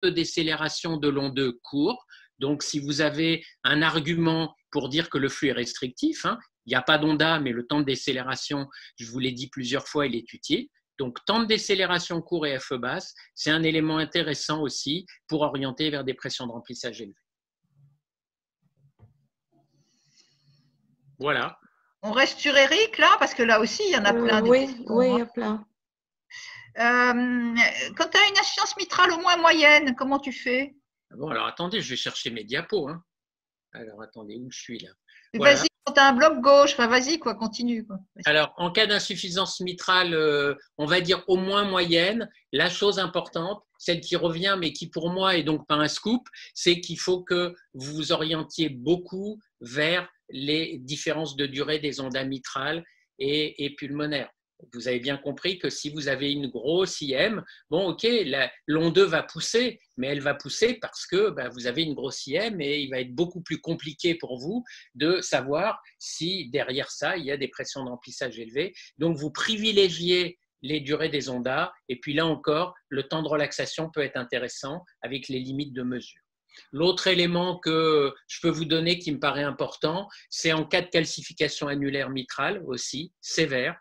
de décélération de long 2 court. Donc, si vous avez un argument pour dire que le flux est restrictif, hein, il n'y a pas d'onda, mais le temps de décélération, je vous l'ai dit plusieurs fois, il est utile. Donc, temps de décélération court et FE basse, c'est un élément intéressant aussi pour orienter vers des pressions de remplissage élevées. Voilà. On reste sur Eric, là, parce que là aussi, il y en a plein. Oui, il y a plein. Quand tu as une insuffisance mitrale au moins moyenne, comment tu fais? Bon, alors attendez, je vais chercher mes diapos. Hein. Alors, attendez, où je suis là? Voilà. Vas-y, quand tu as un bloc gauche, enfin, vas-y, quoi, continue. Quoi. Alors, en cas d'insuffisance mitrale, on va dire au moins moyenne, la chose importante, celle qui revient, mais qui pour moi est donc pas un scoop, c'est qu'il faut que vous vous orientiez beaucoup vers les différences de durée des ondas mitrales et pulmonaires. Vous avez bien compris que si vous avez une grosse IM, bon, ok, l'onde va pousser, mais elle va pousser parce que vous avez une grosse IM et il va être beaucoup plus compliqué pour vous de savoir si derrière ça, il y a des pressions de remplissage élevées. Donc, vous privilégiez les durées des ondas et puis là encore, le temps de relaxation peut être intéressant avec les limites de mesure. L'autre élément que je peux vous donner qui me paraît important, c'est en cas de calcification annulaire mitrale aussi, sévère.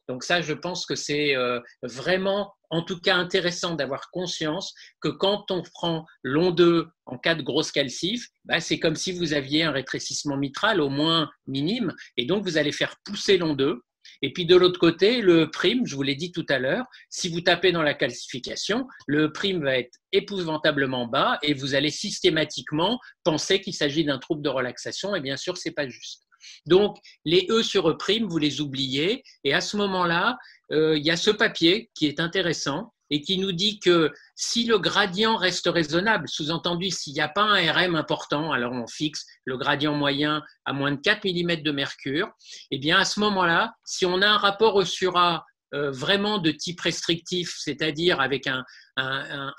Donc ça, je pense que c'est vraiment, en tout cas, intéressant d'avoir conscience que quand on prend l'onde en cas de grosse calcif, c'est comme si vous aviez un rétrécissement mitral au moins minime, et donc vous allez faire pousser l'onde. Et puis de l'autre côté, le prime, je vous l'ai dit tout à l'heure, si vous tapez dans la calcification, le prime va être épouvantablement bas et vous allez systématiquement penser qu'il s'agit d'un trouble de relaxation, et bien sûr, ce n'est pas juste. Donc, les E sur E', vous les oubliez. Et à ce moment-là, il y a ce papier qui est intéressant et qui nous dit que si le gradient reste raisonnable, sous-entendu, s'il n'y a pas un RM important, alors on fixe le gradient moyen à moins de 4 mm de mercure, et bien à ce moment-là, si on a un rapport E sur A vraiment de type restrictif, c'est-à-dire avec un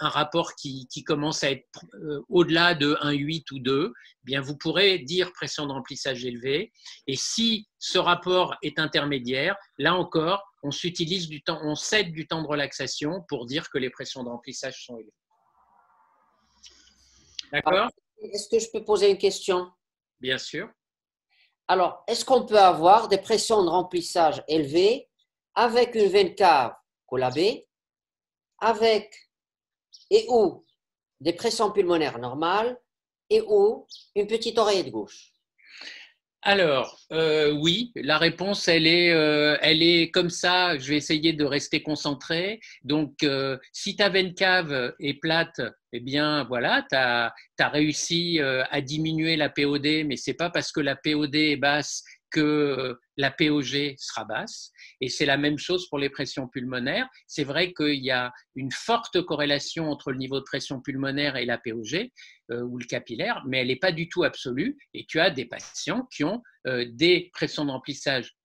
rapport qui commence à être au-delà de 1,8 ou 2, eh bien vous pourrez dire pression de remplissage élevée. Et si ce rapport est intermédiaire, là encore, on s'utilise du temps, on cède du temps de relaxation pour dire que les pressions de remplissage sont élevées. D'accord? Est-ce que je peux poser une question? Bien sûr. Alors, est-ce qu'on peut avoir des pressions de remplissage élevées avec une veine cave collabée, avec et ou des pressions pulmonaires normales et ou une petite oreillette gauche? Alors, oui, la réponse, elle est comme ça. Je vais essayer de rester concentré. Donc, si ta veine cave est plate, eh bien, voilà, tu as réussi à diminuer la POD, mais ce n'est pas parce que la POD est basse que la POG sera basse. Et c'est la même chose pour les pressions pulmonaires. C'est vrai qu'il y a une forte corrélation entre le niveau de pression pulmonaire et la POG ou le capillaire, mais elle n'est pas du tout absolue. Et tu as des patients qui ont des pressions de remplissage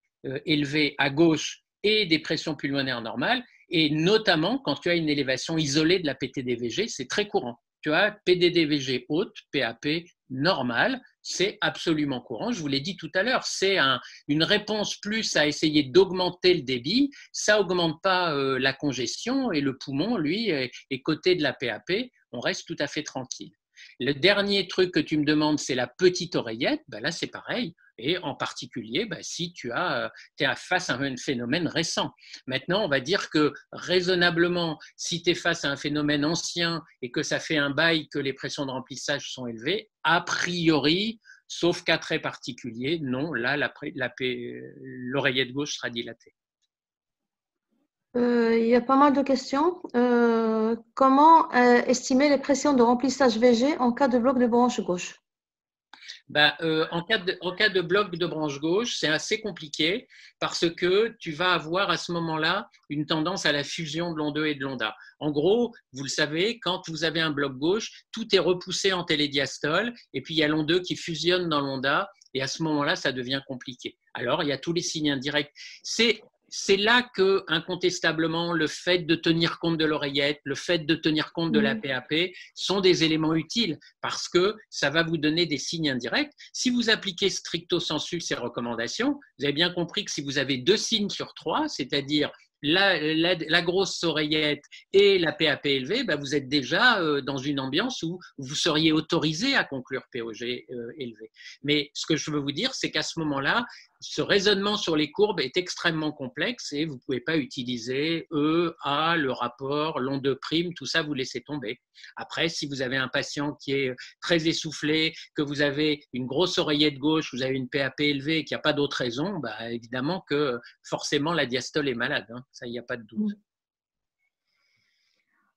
élevées à gauche et des pressions pulmonaires normales. Et notamment, quand tu as une élévation isolée de la PTDVG, c'est très courant. Tu as PDDVG haute, PAP normale, c'est absolument courant. Je vous l'ai dit tout à l'heure, c'est une réponse plus à essayer d'augmenter le débit. Ça n'augmente pas la congestion et le poumon, lui, est côté de la PAP. On reste tout à fait tranquille. Le dernier truc que tu me demandes, c'est la petite oreillette. Là, c'est pareil. Et en particulier, si tu es face à un phénomène récent. Maintenant, on va dire que raisonnablement, si tu es face à un phénomène ancien et que ça fait un bail que les pressions de remplissage sont élevées, a priori, sauf cas très particuliers, non, là, l'oreillette gauche sera dilatée. Il y a pas mal de questions. Comment estimer les pressions de remplissage VG en cas de bloc de branche gauche? En cas de bloc de branche gauche, c'est assez compliqué parce que tu vas avoir à ce moment-là une tendance à la fusion de l'onde et de l'onda. En gros, vous le savez, quand vous avez un bloc gauche, tout est repoussé en télédiastole et puis il y a l'onde qui fusionne dans l'onda et à ce moment-là, ça devient compliqué. Alors, il y a tous les signes indirects. C'est là que, incontestablement, le fait de tenir compte de l'oreillette, le fait de tenir compte de la PAP sont des éléments utiles parce que ça va vous donner des signes indirects. Si vous appliquez stricto sensu ces recommandations, vous avez bien compris que si vous avez 2 signes sur 3, c'est-à-dire la grosse oreillette et la PAP élevée, ben, vous êtes déjà dans une ambiance où vous seriez autorisé à conclure POG élevé. Mais ce que je veux vous dire, c'est qu'à ce moment-là, ce raisonnement sur les courbes est extrêmement complexe et vous ne pouvez pas utiliser E, A, le rapport, l'onde de prime, tout ça, vous laissez tomber. Après, si vous avez un patient qui est très essoufflé, que vous avez une grosse oreillette gauche, vous avez une PAP élevée et qu'il n'y a pas d'autre raison, bah, évidemment que forcément la diastole est malade, hein. Ça, il n'y a pas de doute.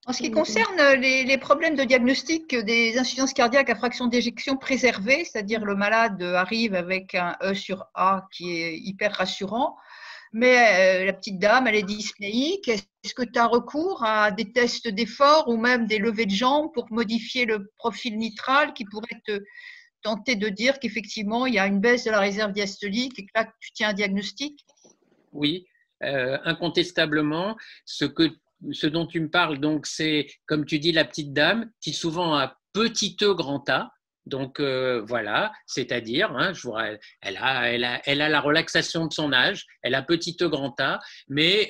En ce qui concerne les problèmes de diagnostic des insuffisances cardiaques à fraction d'éjection préservée, c'est-à-dire le malade arrive avec un E sur A qui est hyper rassurant, mais la petite dame, elle est dyspnéique. Est-ce que tu as recours à des tests d'effort ou même des levées de jambes pour modifier le profil mitral qui pourrait te tenter de dire qu'effectivement, il y a une baisse de la réserve diastolique et que là, tu tiens un diagnostic? Oui, incontestablement. Ce dont tu me parles, donc, c'est, comme tu dis, la petite dame qui souvent a petit E grand A. Donc, voilà, c'est-à-dire, hein, elle a la relaxation de son âge, elle a petit E grand A, mais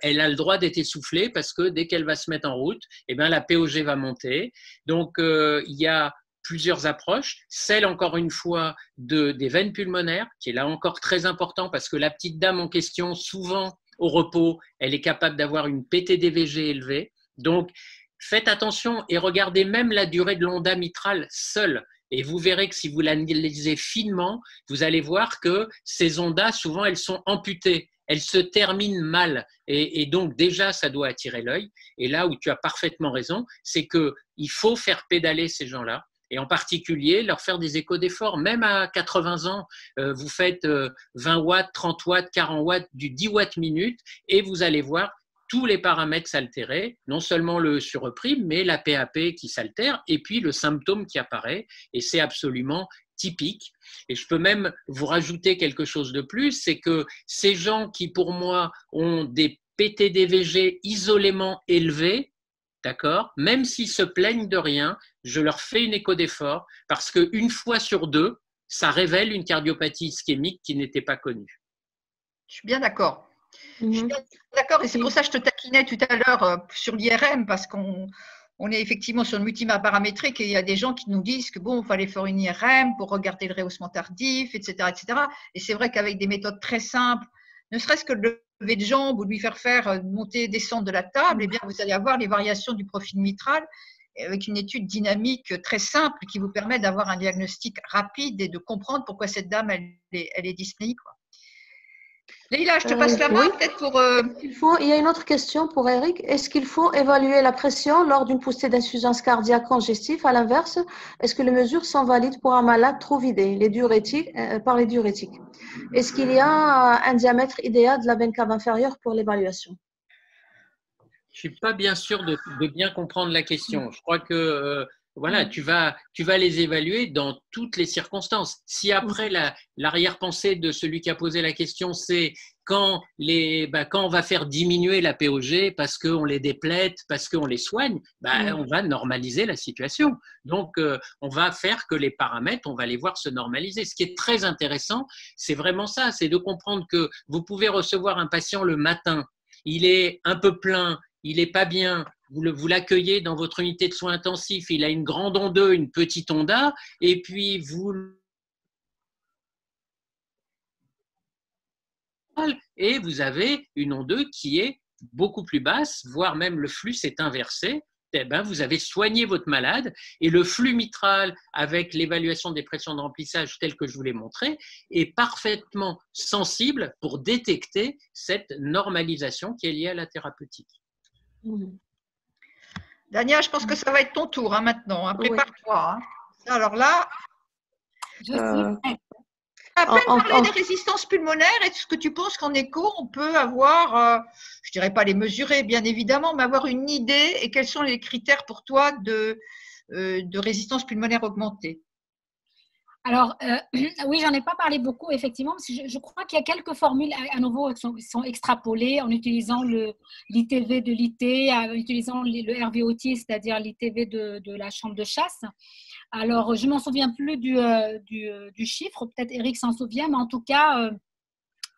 elle a le droit d'être essoufflée parce que dès qu'elle va se mettre en route, eh bien, la POG va monter. Donc, il y a plusieurs approches. Celle, encore une fois, des veines pulmonaires, qui est là encore très important parce que la petite dame en question, souvent, au repos, elle est capable d'avoir une PTDVG élevée. Donc, faites attention et regardez même la durée de l'onda mitrale seule. Et vous verrez que si vous l'analysez finement, vous allez voir que ces ondas, souvent, elles sont amputées. Elles se terminent mal. Et donc, déjà, ça doit attirer l'œil. Et là où tu as parfaitement raison, c'est qu'il faut faire pédaler ces gens-là. Et en particulier, leur faire des échos d'effort. Même à 80 ans, vous faites 20 watts, 30 watts, 40 watts, du 10 watts minute, et vous allez voir tous les paramètres s'altérer, non seulement le surprime, mais la PAP qui s'altère, et puis le symptôme qui apparaît, et c'est absolument typique. Et je peux même vous rajouter quelque chose de plus, c'est que ces gens qui, pour moi, ont des PTDVG isolément élevés, d'accord, même s'ils se plaignent de rien, je leur fais une écho d'effort parce qu'une fois sur deux, ça révèle une cardiopathie ischémique qui n'était pas connue. Je suis bien d'accord. Je suis bien d'accord et c'est pour ça que je te taquinais tout à l'heure sur l'IRM parce qu'on est effectivement sur le multimap paramétrique et il y a des gens qui nous disent que bon, il fallait faire une IRM pour regarder le rehaussement tardif, etc., etc. Et c'est vrai qu'avec des méthodes très simples, ne serait-ce que le lever de jambes ou lui faire monter et descendre de la table, eh bien, vous allez avoir les variations du profil mitral avec une étude dynamique très simple qui vous permet d'avoir un diagnostic rapide et de comprendre pourquoi cette dame, elle est dyspnéique. Leïla, je te passe la main oui. peut-être pour… Il y a une autre question pour Eric. Est-ce qu'il faut évaluer la pression lors d'une poussée d'insuffisance cardiaque congestive? À l'inverse, est-ce que les mesures sont valides pour un malade trop vidé par les diurétiques? Est-ce qu'il y a un diamètre idéal de la veine cave inférieure pour l'évaluation? Je ne suis pas bien sûr de bien comprendre la question. Je crois que voilà, tu vas les évaluer dans toutes les circonstances. Si après l'arrière-pensée de celui qui a posé la question, c'est quand on va faire diminuer la POG parce qu'on les déplète, parce qu'on les soigne, on va normaliser la situation. Donc, on va faire que les paramètres, on va les voir se normaliser. Ce qui est très intéressant, c'est vraiment ça, c'est de comprendre que vous pouvez recevoir un patient le matin, il est un peu plein, il n'est pas bien, vous l'accueillez dans votre unité de soins intensifs, il a une grande onde, une petite onda, et puis vous avez une onde qui est beaucoup plus basse, voire même le flux s'est inversé. Eh ben, vous avez soigné votre malade et le flux mitral avec l'évaluation des pressions de remplissage tel que je vous l'ai montré est parfaitement sensible pour détecter cette normalisation qui est liée à la thérapeutique. Dania, je pense que ça va être ton tour maintenant. Hein. Prépare-toi. Hein. Alors là, je suis prête. À peine parler des résistances pulmonaires, est-ce que tu penses qu'en écho, on peut avoir, je ne dirais pas les mesurer bien évidemment, mais avoir une idée et quels sont les critères pour toi de résistance pulmonaire augmentée? Alors, oui, j'en ai pas parlé beaucoup, effectivement, parce que je crois qu'il y a quelques formules à nouveau qui sont extrapolées en utilisant l'ITV de l'IT, en utilisant le RVOT, c'est-à-dire l'ITV de la chambre de chasse. Alors, je ne m'en souviens plus du chiffre, peut-être Eric s'en souvient, mais en tout cas,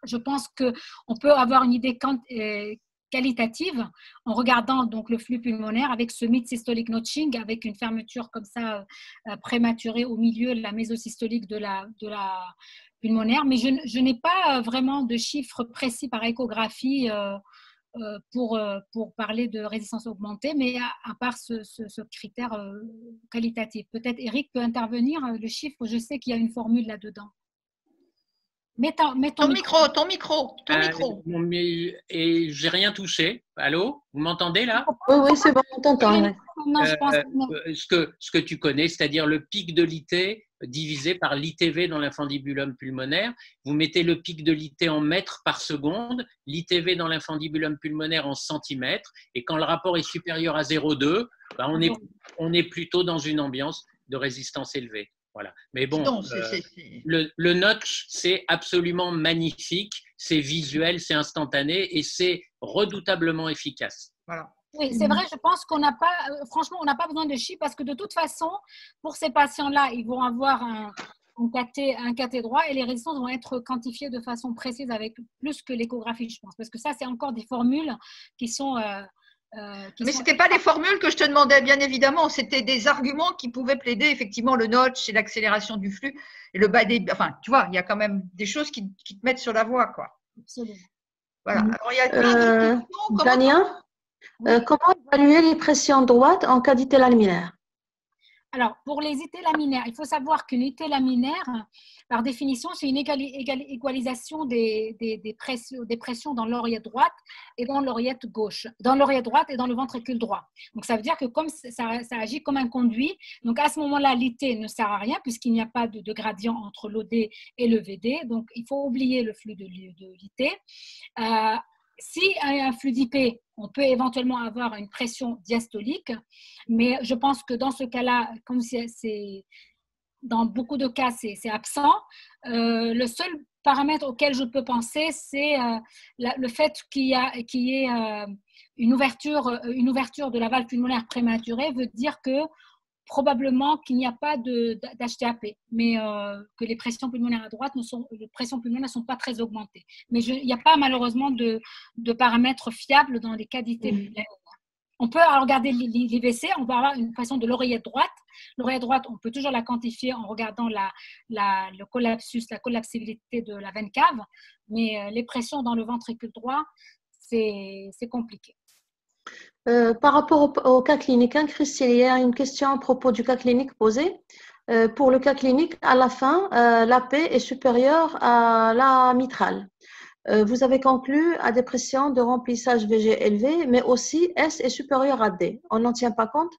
je pense qu'on peut avoir une idée qualitative en regardant donc le flux pulmonaire avec ce mid-systolic notching, avec une fermeture comme ça prématurée au milieu de la mésosystolique de la pulmonaire. Mais je n'ai pas vraiment de chiffres précis par échographie pour parler de résistance augmentée, mais à part ce critère qualitatif. Peut-être Eric peut intervenir, le chiffre, je sais qu'il y a une formule là-dedans. Mets ton micro. Ton micro. Et j'ai rien touché. Allô, vous m'entendez là? Oui, c'est bon, on t'entend. Ce que tu connais, c'est-à-dire le pic de l'IT divisé par l'ITV dans l'infundibulum pulmonaire. Vous mettez le pic de l'IT en mètres par seconde, l'ITV dans l'infundibulum pulmonaire en centimètres, et quand le rapport est supérieur à 0,2, ben on est plutôt dans une ambiance de résistance élevée. Voilà. Mais bon, le notch, c'est absolument magnifique, c'est visuel, c'est instantané et c'est redoutablement efficace. Voilà. Oui, c'est vrai, je pense qu'on n'a pas, franchement, on n'a pas besoin de chiffres parce que de toute façon, pour ces patients-là, ils vont avoir un cathé droit et les résistances vont être quantifiées de façon précise avec plus que l'échographie, je pense. Parce que ça, c'est encore des formules qui sont… mais ce n'était pas les formules que je te demandais, bien évidemment. C'était des arguments qui pouvaient plaider effectivement le notch et l'accélération du flux et le bas débit. Enfin, tu vois, il y a quand même des choses qui te mettent sur la voie, quoi. Absolument. Voilà. Alors, il y a plein de questions. Dania, comment évaluer les pressions droites en cas d'IT laminaire? Alors, pour les IT laminaires, il faut savoir qu'une IT laminaire, par définition, c'est une égalisation des pressions dans l'oreillette droite et dans l'oreillette gauche, dans l'oreillette droite et dans le ventricule droit. Donc, ça veut dire que comme ça agit comme un conduit, donc à ce moment-là, l'IT ne sert à rien puisqu'il n'y a pas de gradient entre l'OD et le VD. Donc, il faut oublier le flux de l'IT. Si un flux d'IP, on peut éventuellement avoir une pression diastolique, mais je pense que dans ce cas-là, comme dans beaucoup de cas, c'est absent. Le seul paramètre auquel je peux penser, c'est le fait qu'il y ait une ouverture de la valve pulmonaire prématurée, veut dire que probablement qu'il n'y a pas d'HTAP, mais que les pressions pulmonaires à droite ne sont pas très augmentées. Mais il n'y a pas malheureusement de paramètres fiables dans les cas d'IT. On peut regarder l'IVC, on peut avoir une pression de l'oreillette droite. L'oreillette droite, on peut toujours la quantifier en regardant le collapsus, la collapsibilité de la veine cave, mais les pressions dans le ventricule droit, c'est compliqué. Par rapport au cas clinique, Christine, il y a une question à propos du cas clinique posé. Pour le cas clinique, à la fin, l'AP est supérieure à la mitrale. Vous avez conclu à des pressions de remplissage VG élevées, mais aussi S est supérieur à D. On n'en tient pas compte?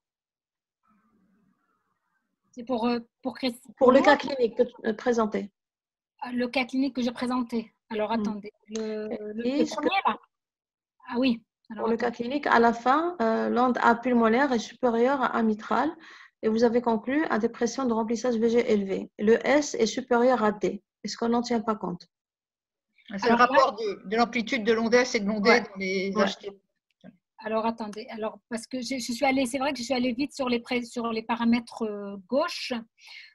C'est pour le cas clinique que tu présentais. Le cas clinique que j'ai présenté. Alors, attendez. Le premier, là. Ah oui. Alors, pour le cas clinique, à la fin, l'onde A pulmonaire est supérieure à A mitral et vous avez conclu à des pressions de remplissage VG élevées. Le S est supérieur à D. Est-ce qu'on n'en tient pas compte? C'est le rapport de l'amplitude de l'onde S et de l'onde D dans les HT. Alors, attendez. Alors, parce que c'est vrai que je suis allée vite sur les paramètres gauche.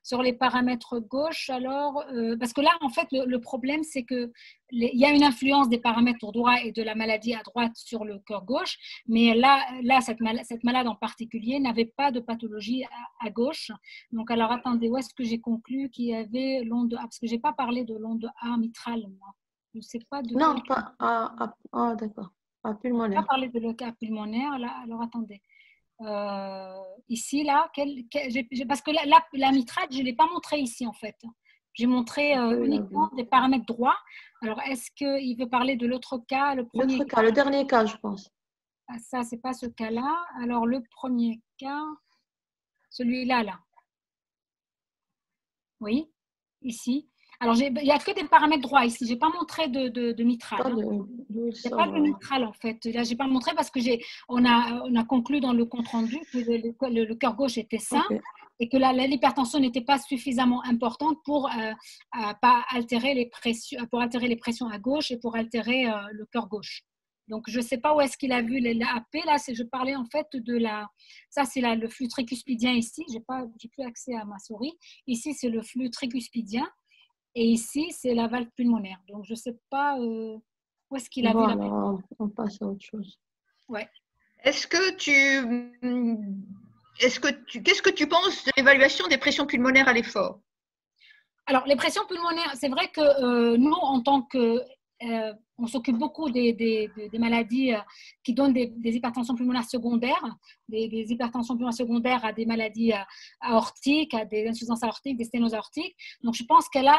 Sur les paramètres gauche, alors, parce que là, en fait, le problème, c'est qu'il y a une influence des paramètres droit et de la maladie à droite sur le cœur gauche, mais là cette malade en particulier n'avait pas de pathologie à gauche. Donc, alors, attendez, où est-ce que j'ai conclu qu'il y avait l'onde A? Parce que je n'ai pas parlé de l'onde A mitrale, moi. Je ne sais pas de… Non, pas A, d'accord. A pulmonaire. Je n'ai pas parlé de le cas pulmonaire, là, alors, attendez. Ici, là, parce que la mitrale, je ne l'ai pas montré ici, en fait. J'ai montré uniquement des paramètres droits. Alors, est-ce qu'il veut parler de l'autre cas, le dernier cas, je pense. Ah, ça, ce n'est pas ce cas-là. Alors, le premier cas, celui-là, là. Oui, ici. Alors, il n'y a que des paramètres droits ici. Je n'ai pas montré de mitral. Il n'y a pas de mitral, en fait. Là, je n'ai pas montré parce qu'on a conclu dans le compte-rendu que le cœur gauche était sain et que l'hypertension n'était pas suffisamment importante pour pas altérer les pressions à gauche et pour altérer le cœur gauche. Donc, je ne sais pas où est-ce qu'il a vu l'AP. Là, je parlais en fait de ça, c'est le flux tricuspidien ici. Je n'ai plus accès à ma souris. Ici, c'est le flux tricuspidien. Et ici, c'est la valve pulmonaire. Donc, je ne sais pas Où est-ce qu'il a vu la pression? Voilà, on passe à autre chose. Ouais. Qu'est-ce que tu penses de l'évaluation des pressions pulmonaires à l'effort? Alors, les pressions pulmonaires, c'est vrai que nous, en tant que… on s'occupe beaucoup des maladies qui donnent des hypertensions pulmonaires secondaires, des hypertensions pulmonaires secondaires à des maladies aortiques, à des insuffisances aortiques, des sténoses aortiques. Donc, je pense qu'elle a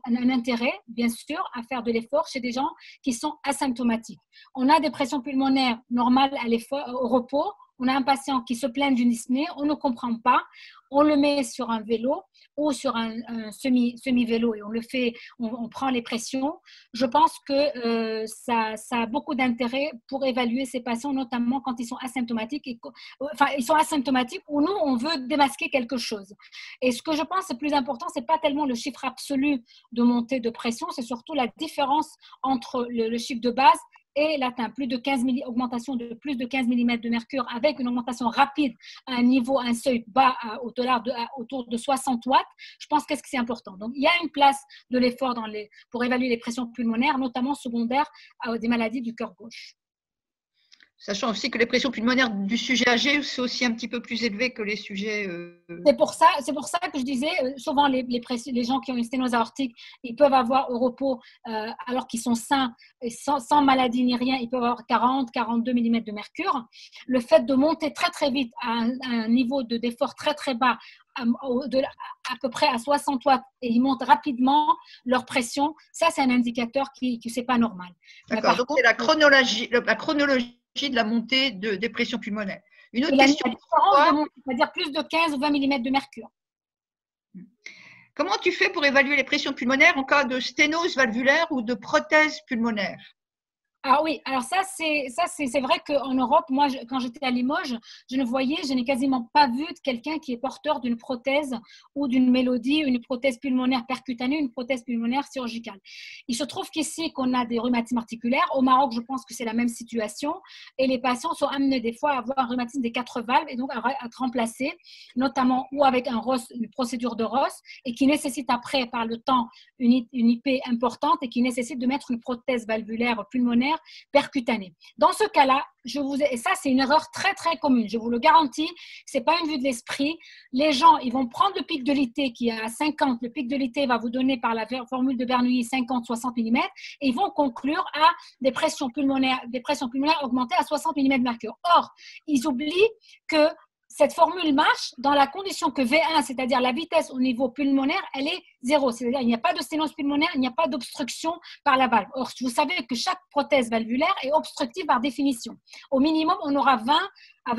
un intérêt, bien sûr, à faire de l'effort chez des gens qui sont asymptomatiques. On a des pressions pulmonaires normales à l'effort, au repos. On a un patient qui se plaint d'une dyspnée, on ne comprend pas, on le met sur un vélo ou sur un semi-vélo et on prend les pressions. Je pense que ça a beaucoup d'intérêt pour évaluer ces patients, notamment quand ils sont asymptomatiques. Ils sont asymptomatiques ou nous, on veut démasquer quelque chose. Et ce que je pense est plus important, ce n'est pas tellement le chiffre absolu de montée de pression, c'est surtout la différence entre le chiffre de base et l'atteint augmentation de plus de 15 mm de mercure avec une augmentation rapide à un seuil bas autour de 60 watts, je pense que c'est important. Donc, il y a une place de l'effort pour évaluer les pressions pulmonaires, notamment secondaires à des maladies du cœur gauche. Sachant aussi que les pressions pulmonaires du sujet âgé sont aussi un petit peu plus élevées que les sujets… C'est pour ça que je disais, souvent les gens qui ont une sténose aortique, ils peuvent avoir au repos, alors qu'ils sont sains, et sans maladie ni rien, ils peuvent avoir 40, 42 mm de mercure. Le fait de monter très très vite à un niveau d'effort très très bas, à peu près à 60 watts, et ils montent rapidement leur pression, ça c'est un indicateur qui c'est pas normal. D'accord, donc c'est la chronologie de la montée des pressions pulmonaires. Une autre question. C'est-à-dire plus de 15 ou 20 mm de mercure. Comment tu fais pour évaluer les pressions pulmonaires en cas de sténose valvulaire ou de prothèse pulmonaire? Ah oui, alors ça c'est vrai qu'en Europe, moi quand j'étais à Limoges, je n'ai quasiment pas vu de quelqu'un qui est porteur d'une prothèse ou d'une mélodie, une prothèse pulmonaire percutanée, une prothèse pulmonaire chirurgicale. Il se trouve qu'ici qu'on a des rhumatismes articulaires. Au Maroc, je pense que c'est la même situation et les patients sont amenés des fois à avoir un rhumatisme des 4 valves et donc à être remplacés, notamment ou avec une procédure de Ross et qui nécessite après par le temps une IP importante et qui nécessite de mettre une prothèse valvulaire pulmonaire percutanée. Dans ce cas-là, et ça c'est une erreur très très commune, je vous le garantis, c'est pas une vue de l'esprit. Les gens, ils vont prendre le pic de l'IT qui est à 50, le pic de l'IT va vous donner par la formule de Bernoulli 50-60 mm et ils vont conclure à des pressions pulmonaires augmentées à 60 mm de mercure. Or, ils oublient que cette formule marche dans la condition que V1, c'est-à-dire la vitesse au niveau pulmonaire, elle est 0. C'est-à-dire qu'il n'y a pas de sténose pulmonaire, il n'y a pas d'obstruction par la valve. Or, vous savez que chaque prothèse valvulaire est obstructive par définition. Au minimum, on aura 20 à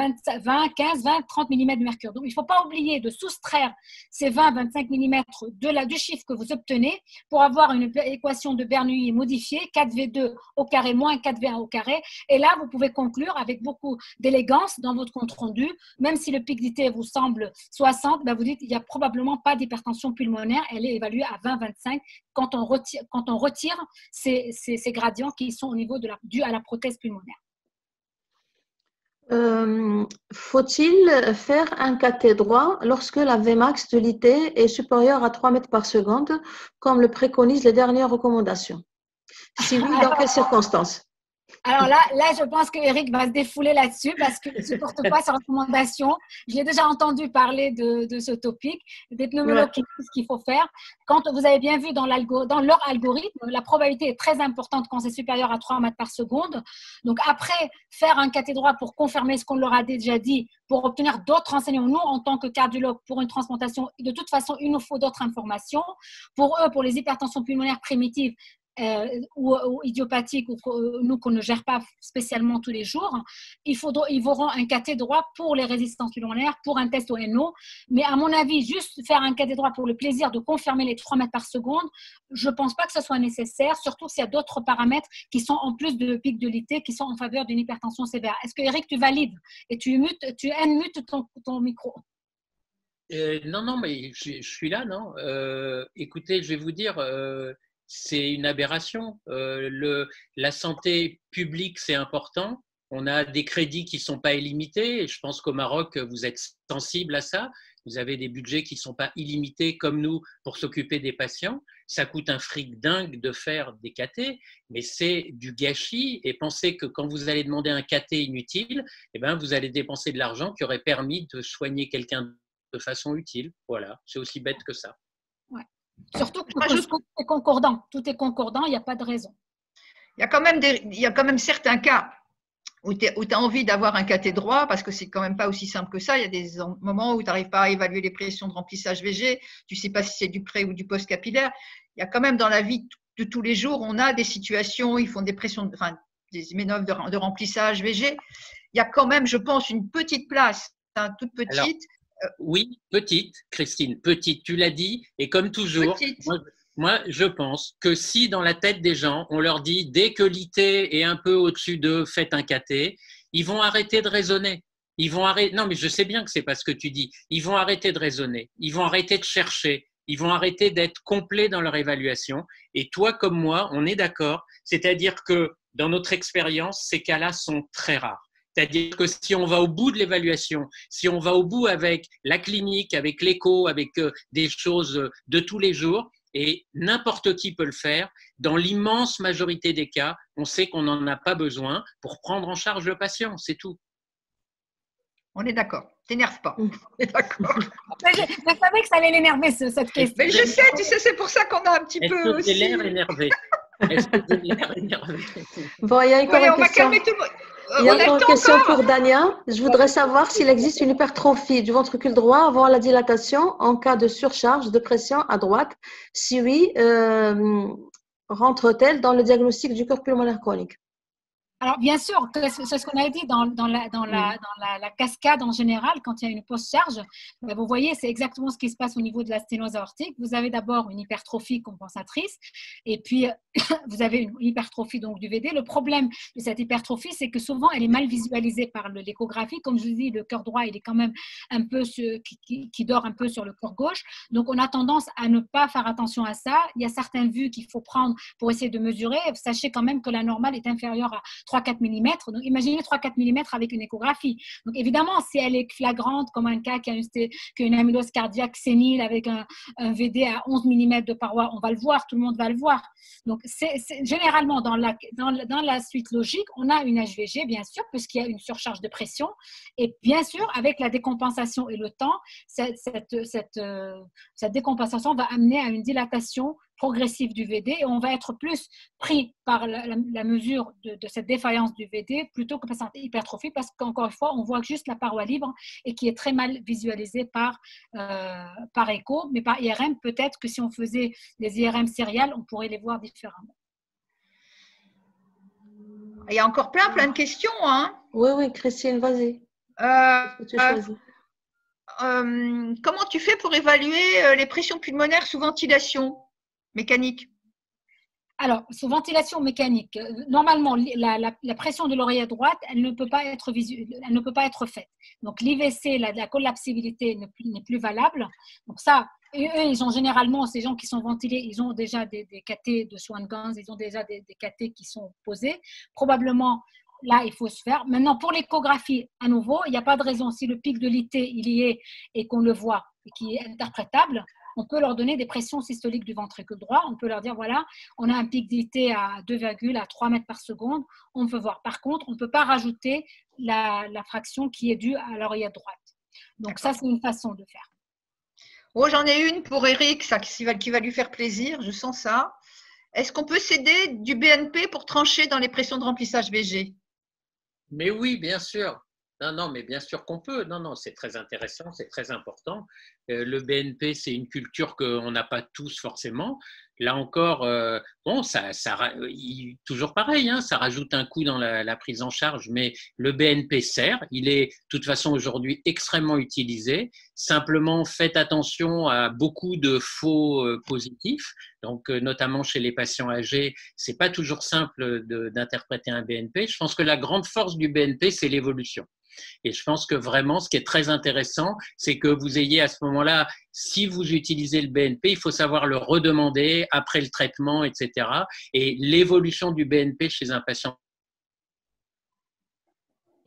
15, 20, 30 mm de mercure. Donc, il ne faut pas oublier de soustraire ces 20, 25 mm du chiffre que vous obtenez pour avoir une équation de Bernoulli modifiée, 4V2 au carré moins 4V1 au carré. Et là, vous pouvez conclure avec beaucoup d'élégance dans votre compte rendu. Même si le pic d'IT vous semble 60, ben vous dites qu'il n'y a probablement pas d'hypertension pulmonaire. Elle est évaluée à 20, 25 quand on retire ces gradients qui sont au niveau dû à la prothèse pulmonaire. Faut-il faire un cathé droit lorsque la Vmax de l'IT est supérieure à 3 mètres par seconde, comme le préconisent les dernières recommandations? Si oui, dans quelles circonstances? Alors là, je pense qu'Éric va se défouler là-dessus parce qu'il ne supporte pas ces recommandations. Je l'ai déjà entendu parler de ce topic, des pneumologues qui disent ce qu'il faut faire. Quand vous avez bien vu dans leur algorithme, la probabilité est très importante quand c'est supérieur à 3 mètres par seconde. Donc après, faire un cathé droit pour confirmer ce qu'on leur a déjà dit, pour obtenir d'autres renseignements. Nous, en tant que cardiologue, pour une transplantation, de toute façon, il nous faut d'autres informations. Pour eux, pour les hypertensions pulmonaires primitives, ou idiopathiques, ou nous qu'on ne gère pas spécialement tous les jours, ils auront un cathé droit pour les résistances pulmonaires, pour un test au NO. Mais à mon avis, juste faire un cathé droit pour le plaisir de confirmer les 3 mètres par seconde, je ne pense pas que ce soit nécessaire, surtout s'il y a d'autres paramètres qui sont en plus de pic de l'IT, qui sont en faveur d'une hypertension sévère. Est-ce que Eric, tu valides et tu unmutes ton micro? Non, mais je suis là, non. Écoutez, je vais vous dire, c'est une aberration. La santé publique, c'est important. On a des crédits qui ne sont pas illimités. Et je pense qu'au Maroc, vous êtes sensible à ça. Vous avez des budgets qui ne sont pas illimités comme nous pour s'occuper des patients. Ça coûte un fric dingue de faire des cathés, mais c'est du gâchis. Et pensez que quand vous allez demander un cathé inutile, eh ben, vous allez dépenser de l'argent qui aurait permis de soigner quelqu'un de façon utile. Voilà, c'est aussi bête que ça. Ouais. Surtout que tout est concordant. Tout est concordant, il n'y a pas de raison. Il y a quand même certains cas où tu as envie d'avoir un cathé droit parce que c'est quand même pas aussi simple que ça. Il y a des moments où tu n'arrives pas à évaluer les pressions de remplissage VG, tu ne sais pas si c'est du pré ou du post-capillaire. Il y a quand même dans la vie de tous les jours, on a des situations, ils font des pressions, enfin, des manœuvres de remplissage VG. Il y a quand même, je pense, une petite place, toute petite. Alors, oui, petite, Christine, petite, tu l'as dit, et comme toujours, moi, je pense que si dans la tête des gens, on leur dit dès que l'IT est un peu au-dessus d'eux, faites un cathé, ils vont arrêter de raisonner. Ils vont arrêter. Non, mais je sais bien que c'est pas ce que tu dis. Ils vont arrêter de raisonner. Ils vont arrêter de chercher. Ils vont arrêter d'être complets dans leur évaluation. Et toi, comme moi, on est d'accord. C'est-à-dire que dans notre expérience, ces cas-là sont très rares. C'est-à-dire que si on va au bout de l'évaluation, si on va au bout avec la clinique, avec l'écho, avec des choses de tous les jours, et n'importe qui peut le faire, dans l'immense majorité des cas, on sait qu'on n'en a pas besoin pour prendre en charge le patient, c'est tout. On est d'accord. T'énerve pas. On est d'accord. Je savais que ça allait l'énerver, cette question. Mais je sais, tu sais, c'est pour ça qu'on a un petit peu aussi… Est-ce que j'ai l'air énervé? Est-ce que j'ai l'air énervé? Bon, il y a encore une question. Il y a encore une question pour Dania. Je voudrais savoir s'il existe une hypertrophie du ventricule droit avant la dilatation en cas de surcharge de pression à droite. Si oui, rentre-t-elle dans le diagnostic du cœur pulmonaire chronique? Alors, bien sûr, c'est ce qu'on a dit dans la cascade en général, quand il y a une post-charge. Vous voyez, c'est exactement ce qui se passe au niveau de la sténose aortique. Vous avez d'abord une hypertrophie compensatrice et puis vous avez une hypertrophie donc, du VD. Le problème de cette hypertrophie, c'est que souvent, elle est mal visualisée par l'échographie. Comme je vous dis, le cœur droit, il est quand même un peu qui dort un peu sur le cœur gauche. Donc, on a tendance à ne pas faire attention à ça. Il y a certaines vues qu'il faut prendre pour essayer de mesurer. Sachez quand même que la normale est inférieure à 3-4 mm. Donc, imaginez 3-4 mm avec une échographie. Donc, évidemment, si elle est flagrante, comme un cas qui a une amylose cardiaque sénile avec un VD à 11 mm de paroi, on va le voir, tout le monde va le voir. Donc, généralement, dans la suite logique, on a une HVG, bien sûr, puisqu'il y a une surcharge de pression. Et bien sûr, avec la décompensation et le temps, cette décompensation va amener à une dilatation progressive du VD et on va être plus pris par la mesure de cette défaillance du VD plutôt que par cette hypertrophie parce qu'encore une fois, on voit juste la paroi libre et qui est très mal visualisée par écho, mais par IRM, peut-être que si on faisait des IRM sériales, on pourrait les voir différemment. Il y a encore plein de questions. Hein. Oui, Christine, vas-y. Comment tu fais pour évaluer les pressions pulmonaires sous ventilation mécanique? Alors, sous ventilation mécanique, normalement, la pression de l'oreille droite, elle ne peut pas être faite. Donc, l'IVC, la collapsibilité n'est plus valable. Donc, ça, eux, ils ont généralement, ces gens qui sont ventilés, ils ont déjà des cathéters de Swan-Ganz, ils ont déjà des cathéters qui sont posés. Probablement, là, il faut se faire. Maintenant, pour l'échographie, à nouveau, il n'y a pas de raison. Si le pic de l'IT, il y est et qu'on le voit et qui est interprétable, on peut leur donner des pressions systoliques du ventricule droit. On peut leur dire, voilà, on a un pic d'IT à 2,3 mètres par seconde. On peut voir. Par contre, on ne peut pas rajouter la fraction qui est due à l'oreillette droite. Donc, ça, c'est une façon de faire. Oh, j'en ai une pour Eric, ça, qui va lui faire plaisir. Je sens ça. Est-ce qu'on peut s'aider du BNP pour trancher dans les pressions de remplissage VG? Mais oui, bien sûr. Non, mais bien sûr qu'on peut. Non, c'est très intéressant, c'est très important. Le BNP, c'est une culture qu'on n'a pas tous forcément. Là encore, bon, toujours pareil, hein, ça rajoute un coût dans la prise en charge, mais le BNP sert. Il est de toute façon aujourd'hui extrêmement utilisé. Simplement, faites attention à beaucoup de faux positifs. Donc, notamment chez les patients âgés, c'est pas toujours simple d'interpréter un BNP. Je pense que la grande force du BNP, c'est l'évolution. Et je pense que vraiment, ce qui est très intéressant, c'est que vous ayez à ce moment-là, si vous utilisez le BNP, il faut savoir le redemander après le traitement, etc. Et l'évolution du BNP chez un patient.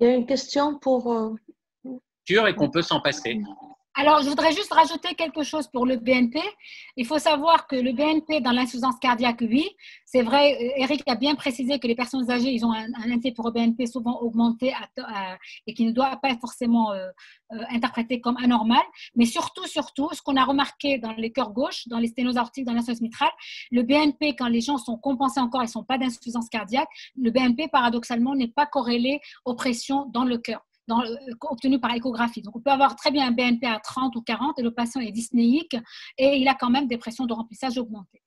Il y a une question pour… Et qu'on peut s'en passer. Alors, je voudrais juste rajouter quelque chose pour le BNP. Il faut savoir que le BNP dans l'insuffisance cardiaque, oui, c'est vrai, Eric a bien précisé que les personnes âgées, ils ont un indice pour le BNP souvent augmenté et qui ne doit pas être forcément interprété comme anormal. Mais surtout, ce qu'on a remarqué dans les cœurs gauches, dans les sténoses aortiques, dans l'insuffisance mitrale, le BNP, quand les gens sont compensés encore, ils ne sont pas d'insuffisance cardiaque, le BNP, paradoxalement, n'est pas corrélé aux pressions dans le cœur. Obtenu par échographie. Donc, on peut avoir très bien un BNP à 30 ou 40 et le patient est dyspnéique et il a quand même des pressions de remplissage augmentées.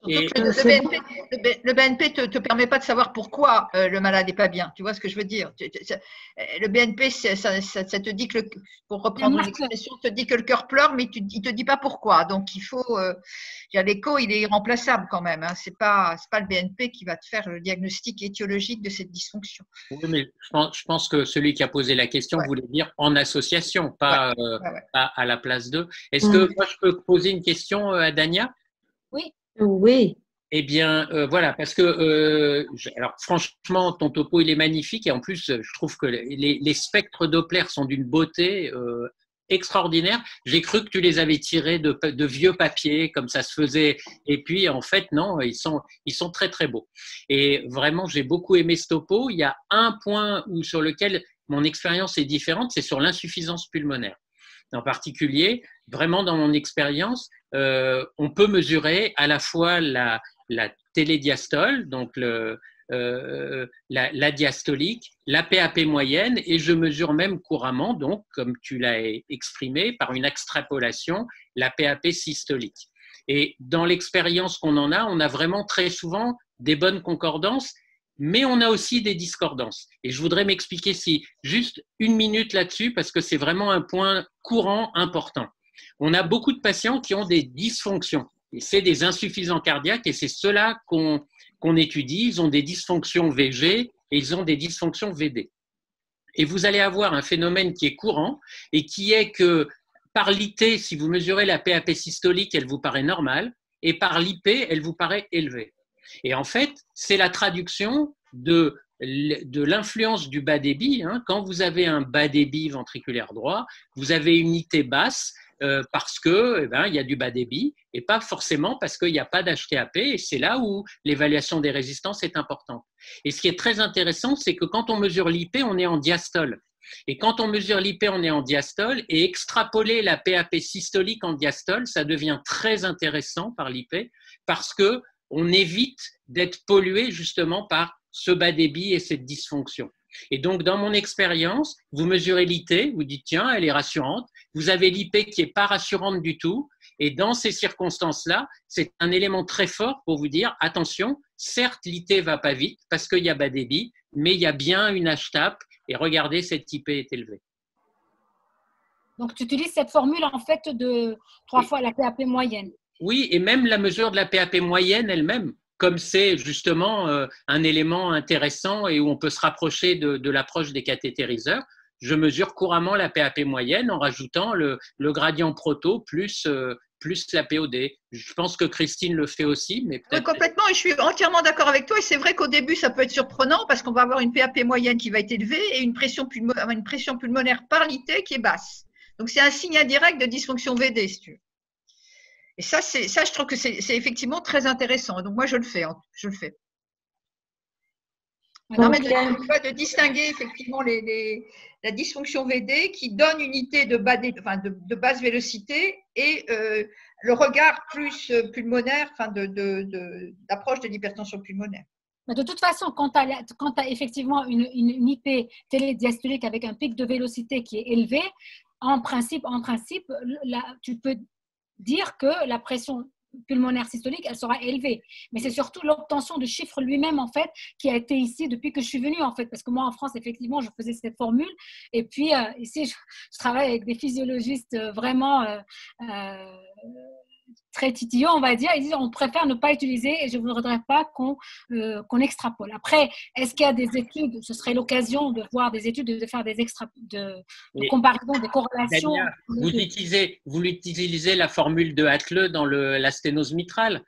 Le BNP te permet pas de savoir pourquoi le malade n'est pas bien. Tu vois ce que je veux dire? Le BNP, ça te dit que, pour reprendre une expression, te dit que le cœur pleure, mais il te dit pas pourquoi. Donc, il faut… l'écho, il est irremplaçable quand même. Hein. C'est pas le BNP qui va te faire le diagnostic étiologique de cette dysfonction. Oui, mais je pense que celui qui a posé la question voulait dire en association, pas à la place d'eux. Est-ce que moi, je peux poser une question à Dania? Oui. Oui. Eh bien, voilà, parce que, alors franchement, ton topo, il est magnifique et en plus, je trouve que les spectres Doppler sont d'une beauté extraordinaire. J'ai cru que tu les avais tirés de vieux papiers, comme ça se faisait. Et puis, en fait, non, ils sont très, très beaux. Et vraiment, j'ai beaucoup aimé ce topo. Il y a un point sur lequel mon expérience est différente, c'est sur l'insuffisance pulmonaire. En particulier, vraiment dans mon expérience, on peut mesurer à la fois la télédiastole, donc la diastolique, la PAP moyenne, et je mesure même couramment, donc comme tu l'as exprimé, par une extrapolation, la PAP systolique. Et dans l'expérience qu'on en a, on a vraiment très souvent des bonnes concordances, mais on a aussi des discordances. Et je voudrais m'expliquer juste une minute là-dessus, parce que c'est vraiment un point courant important. On a beaucoup de patients qui ont des dysfonctions. Et c'est des insuffisants cardiaques, et c'est ceux-là qu'on étudie. Ils ont des dysfonctions VG et ils ont des dysfonctions VD. Et vous allez avoir un phénomène qui est courant et qui est que par l'IT, si vous mesurez la PAP systolique, elle vous paraît normale, et par l'IP, elle vous paraît élevée. Et en fait, c'est la traduction de l'influence du bas débit. Hein. Quand vous avez un bas débit ventriculaire droit, vous avez une IT basse parce que il y a du bas débit et pas forcément parce qu'il n'y a pas d'HTAP. Et c'est là où l'évaluation des résistances est importante. Et ce qui est très intéressant, c'est que quand on mesure l'IP, on est en diastole. Et quand on mesure l'IP, on est en diastole, et extrapoler la PAP systolique en diastole, ça devient très intéressant par l'IP parce que on évite d'être pollué justement par ce bas débit et cette dysfonction. Et donc, dans mon expérience, vous mesurez l'IT, vous dites, tiens, elle est rassurante. Vous avez l'IP qui n'est pas rassurante du tout. Et dans ces circonstances-là, c'est un élément très fort pour vous dire, attention, certes, l'IT ne va pas vite parce qu'il y a bas débit, mais il y a bien une HTAP et regardez, cette IP est élevée. Donc, tu utilises cette formule en fait de 3 fois la PAP moyenne. Oui, et même la mesure de la PAP moyenne elle-même, comme c'est justement un élément intéressant et où on peut se rapprocher de l'approche des cathétériseurs, je mesure couramment la PAP moyenne en rajoutant le gradient proto plus la POD. Je pense que Christine le fait aussi. Mais oui, complètement, et je suis entièrement d'accord avec toi. Et c'est vrai qu'au début, ça peut être surprenant parce qu'on va avoir une PAP moyenne qui va être élevée et une pression pulmonaire par l'IT qui est basse. Donc, c'est un signe indirect de dysfonction VD, si tu veux. Et ça, je trouve que c'est effectivement très intéressant. Donc, moi, je le fais. Non, mais de distinguer effectivement la dysfonction VD qui donne une unité de basse vélocité et le regard plus pulmonaire, d'approche de l'hypertension pulmonaire. De toute façon, quand tu as effectivement une IP télédiastolique avec un pic de vélocité qui est élevé, en principe, tu peux dire que la pression pulmonaire systolique, elle sera élevée. Mais c'est surtout l'obtention du chiffre lui-même, en fait, qui a été ici depuis que je suis venue, en fait. Parce que moi, en France, effectivement, je faisais cette formule. Et puis, ici, je travaille avec des physiologistes vraiment très titillants, on va dire. Ils disent, on préfère ne pas utiliser et je ne voudrais pas qu'on extrapole. Après, est-ce qu'il y a des études, ce serait l'occasion de voir des études, de faire des de comparaison, des corrélations. Dania, vous utilisez la formule de Hatle dans la sténose mitrale.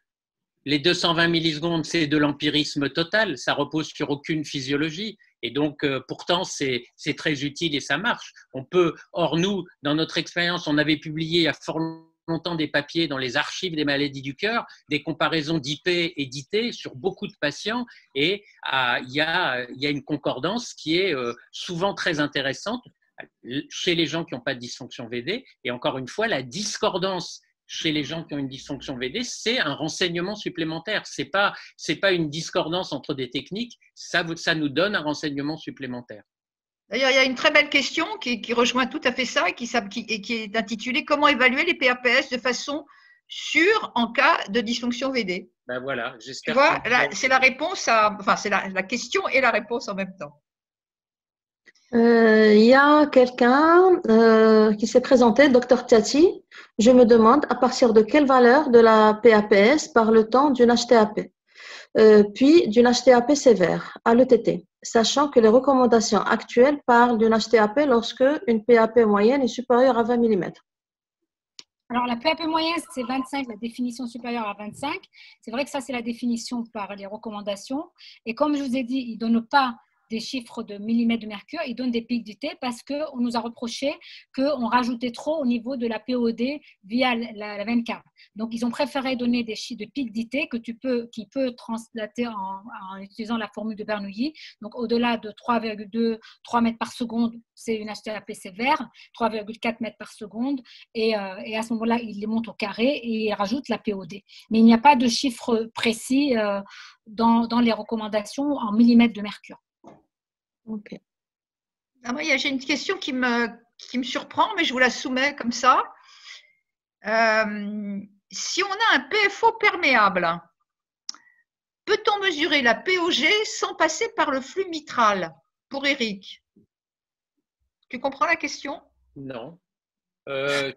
Les 220 millisecondes, c'est de l'empirisme total. Ça repose sur aucune physiologie. Et donc, pourtant, c'est très utile et ça marche. On peut, or nous, dans notre expérience, on avait publié il y a fort longtemps des papiers dans les archives des maladies du cœur, des comparaisons d'IP et d'IT sur beaucoup de patients, et il y a une concordance qui est souvent très intéressante chez les gens qui n'ont pas de dysfonction VD. Et encore une fois, la discordance chez les gens qui ont une dysfonction VD, c'est un renseignement supplémentaire. C'est pas une discordance entre des techniques, ça nous donne un renseignement supplémentaire. D'ailleurs, il y a une très belle question qui rejoint tout à fait ça et qui est intitulée « Comment évaluer les PAPS de façon sûre en cas de dysfonction VD ?» Ben voilà, j'espère. Tu vois, c'est la réponse enfin, c'est la question et la réponse en même temps. Il y a quelqu'un qui s'est présenté, Dr Tati. Je me demande à partir de quelle valeur de la PAPS parle-t-on d'une HTAP, puis d'une HTAP sévère à l'ETT, sachant que les recommandations actuelles parlent d'une HTAP lorsque une PAP moyenne est supérieure à 20 mm. Alors, la PAP moyenne, c'est 25, la définition supérieure à 25. C'est vrai que ça, c'est la définition par les recommandations. Et comme je vous ai dit, ils ne donnent pas des chiffres de millimètres de mercure, ils donnent des pics d'IT parce qu'on nous a reproché qu'on rajoutait trop au niveau de la POD via la veine cave. Donc, ils ont préféré donner des chiffres de pics d'IT qui peut translater en utilisant la formule de Bernoulli. Donc, au-delà de 3,3 mètres par seconde, c'est une HTAP sévère, 3,4 mètres par seconde, et à ce moment-là, ils les montent au carré et ils rajoutent la POD. Mais il n'y a pas de chiffre précis dans les recommandations en millimètres de mercure. Ok. J'ai une question qui me surprend, mais je vous la soumets comme ça. Si on a un PFO perméable, peut-on mesurer la POG sans passer par le flux mitral? Pour Eric. Tu comprends la question? Non. Je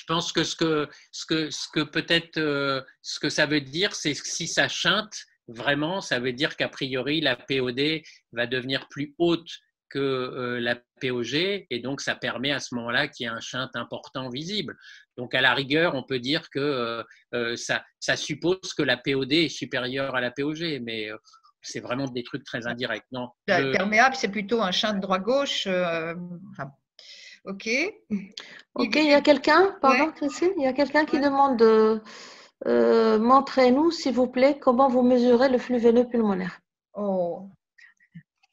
pense que ce que peut-être ce que ça veut dire, c'est que si ça chinte, vraiment, ça veut dire qu'a priori, la POD va devenir plus haute que la POG, et donc ça permet à ce moment-là qu'il y ait un shunt important visible. Donc à la rigueur, on peut dire que ça suppose que la POD est supérieure à la POG, mais c'est vraiment des trucs très indirects. Non, le perméable, c'est plutôt un shunt droit-gauche. Ok. Ok, il y a quelqu'un, pardon, Christine, il y a quelqu'un qui demande montrez-nous, s'il vous plaît, comment vous mesurez le flux veineux pulmonaire. Oh.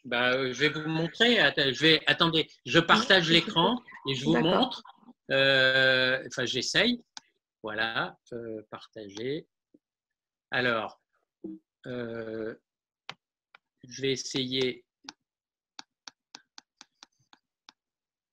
Je vais vous montrer. Attendez, je partage l'écran et je vous montre. Enfin, j'essaye. Voilà, partager. Alors, je vais essayer.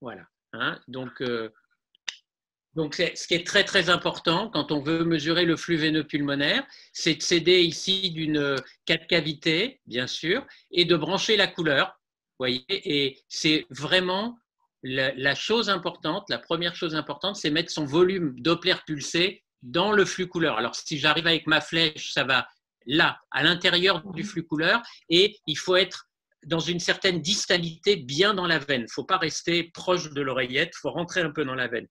Voilà. Hein, donc, ce qui est très, très important quand on veut mesurer le flux veineux pulmonaire, c'est de s'aider ici d'une 4 cavités, bien sûr, et de brancher la couleur. Voyez, et c'est vraiment la chose importante, la première chose importante, c'est mettre son volume Doppler pulsé dans le flux couleur. Alors, si j'arrive avec ma flèche, ça va là, à l'intérieur du flux couleur, et il faut être dans une certaine distalité bien dans la veine. Il ne faut pas rester proche de l'oreillette, il faut rentrer un peu dans la veine.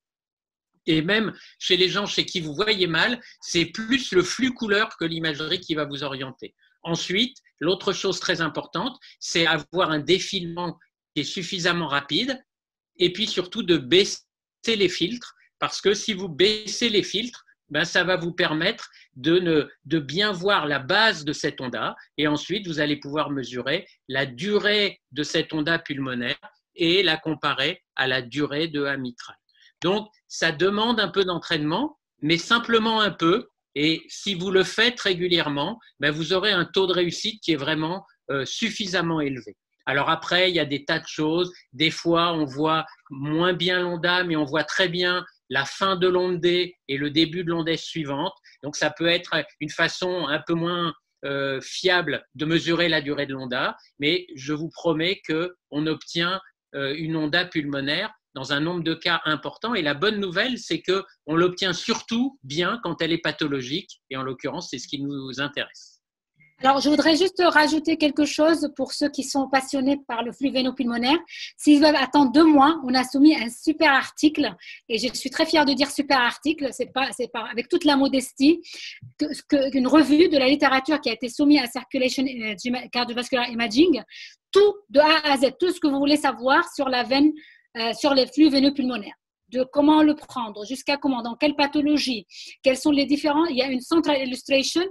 Et même chez les gens chez qui vous voyez mal, c'est plus le flux couleur que l'imagerie qui va vous orienter. Ensuite, l'autre chose très importante, c'est avoir un défilement qui est suffisamment rapide, et puis surtout de baisser les filtres, parce que si vous baissez les filtres, ça va vous permettre de bien voir la base de cette onda, et ensuite vous allez pouvoir mesurer la durée de cette onda pulmonaire et la comparer à la durée de amitrale. Donc, ça demande un peu d'entraînement, mais simplement un peu. Et si vous le faites régulièrement, vous aurez un taux de réussite qui est vraiment suffisamment élevé. Alors après, il y a des tas de choses. Des fois, on voit moins bien l'onda, mais on voit très bien la fin de l'onde D et le début de l'onde S suivante. Donc, ça peut être une façon un peu moins fiable de mesurer la durée de l'onda, mais je vous promets qu'on obtient une onda pulmonaire dans un nombre de cas important. Et la bonne nouvelle, c'est qu'on l'obtient surtout bien quand elle est pathologique. Et en l'occurrence, c'est ce qui nous intéresse. Alors, je voudrais juste rajouter quelque chose pour ceux qui sont passionnés par le flux veinopulmonaire. S'ils veulent attendre 2 mois, on a soumis un super article et je suis très fière de dire super article, c'est pas avec toute la modestie, qu'une revue de la littérature qui a été soumise à Circulation Cardiovascular Imaging tout de A à Z, tout ce que vous voulez savoir sur la veine, sur les flux veineux pulmonaires, de comment le prendre, jusqu'à comment, dans quelle pathologie, quels sont les différents. Il y a une central illustration.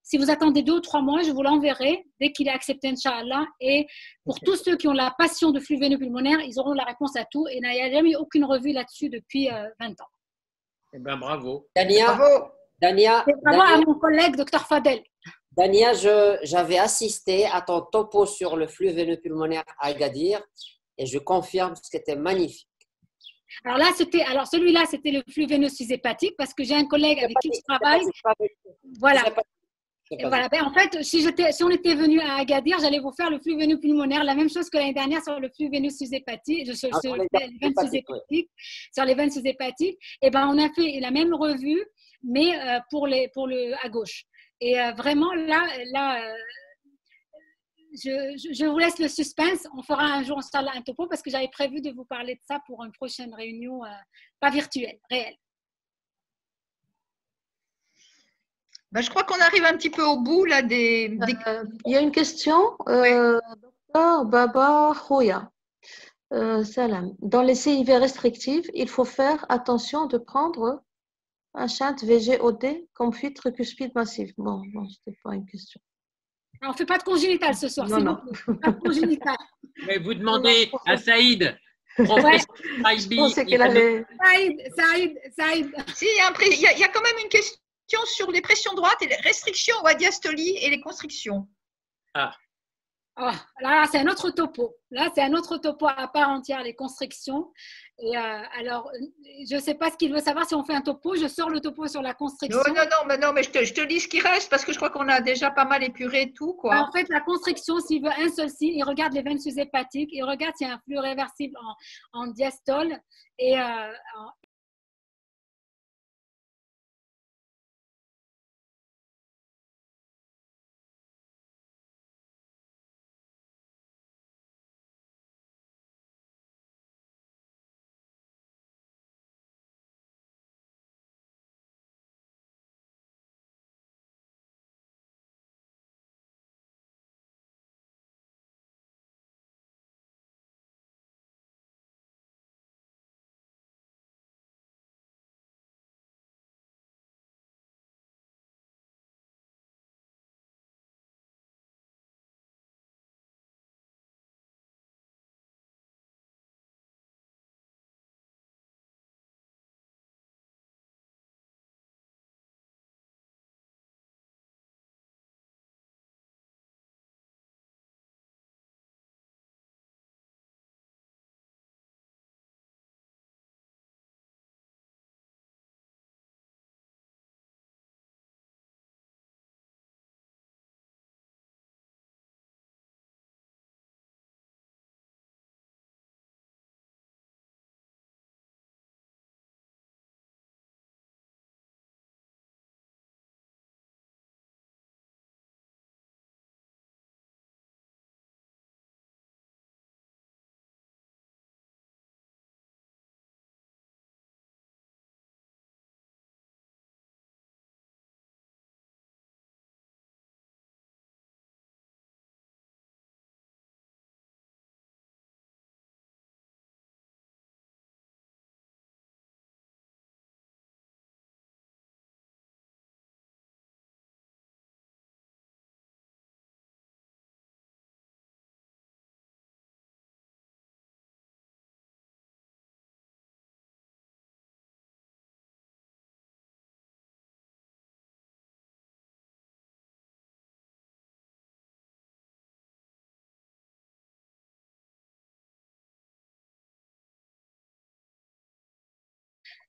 Si vous attendez 2 ou 3 mois, je vous l'enverrai dès qu'il est accepté, Inch'Allah. Et pour tous ceux qui ont la passion de flux veineux pulmonaires, ils auront la réponse à tout. Et il n'y a jamais eu aucune revue là-dessus depuis 20 ans. Eh bien, bravo. Dania, Bravo. Dania, Bravo à mon collègue, Dr Fadel. Dania, j'avais assisté à ton topo sur le flux veineux pulmonaire à Agadir et je confirme que c'était magnifique. Alors là, celui-là, c'était le flux veineux sous-hépatique parce que j'ai un collègue avec qui je travaille. Voilà. Et voilà. Ben, en fait, si on était venu à Agadir, j'allais vous faire le flux veineux pulmonaire, la même chose que l'année dernière sur le flux veineux sous-hépatique, sur les veines sous-hépatiques. Et ben, on a fait la même revue, mais à gauche. Et vraiment, là je vous laisse le suspense. On fera un jour un topo parce que j'avais prévu de vous parler de ça pour une prochaine réunion, pas virtuelle, réelle. Ben, je crois qu'on arrive un petit peu au bout là Il y a une question, Dr Baba Khoya. Salam. Dans les CIV restrictifs, il faut faire attention de prendre un shunt VGOD comme fuite tricuspide massive. Bon, c'était pas une question. On ne fait pas de congénital ce soir, c'est bon. Pas de congénital. Mais vous demandez à Saïd, professeur Saïd. Saïd. Si, il y a quand même une question sur les pressions droites et les restrictions ou à diastolie et les constrictions. Ah. Oh, là, c'est un autre topo. Là, c'est un autre topo à part entière, les constrictions. Et alors, je ne sais pas ce qu'il veut savoir. Si on fait un topo, je sors le topo sur la constriction. Non, mais je te lis ce qui reste parce que je crois qu'on a déjà pas mal épuré tout, quoi. En fait, la constriction, s'il veut un seul signe, il regarde les veines sous-hépatiques, il regarde s'il y a un flux réversible en diastole et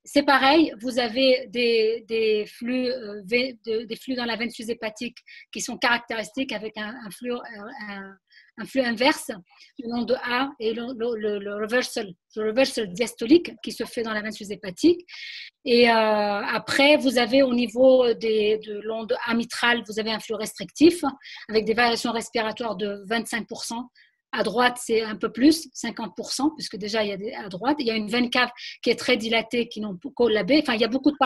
c'est pareil, vous avez des flux dans la veine sous-hépatique qui sont caractéristiques avec un flux inverse, le nom de A et le reversal diastolique qui se fait dans la veine sous-hépatique. Et après, vous avez au niveau de l'onde amitrale, vous avez un flux restrictif avec des variations respiratoires de 25%. À droite, c'est un peu plus, 50%, puisque déjà, à droite, il y a une veine cave qui est très dilatée, qui n'ont collabé. Enfin, il y a beaucoup de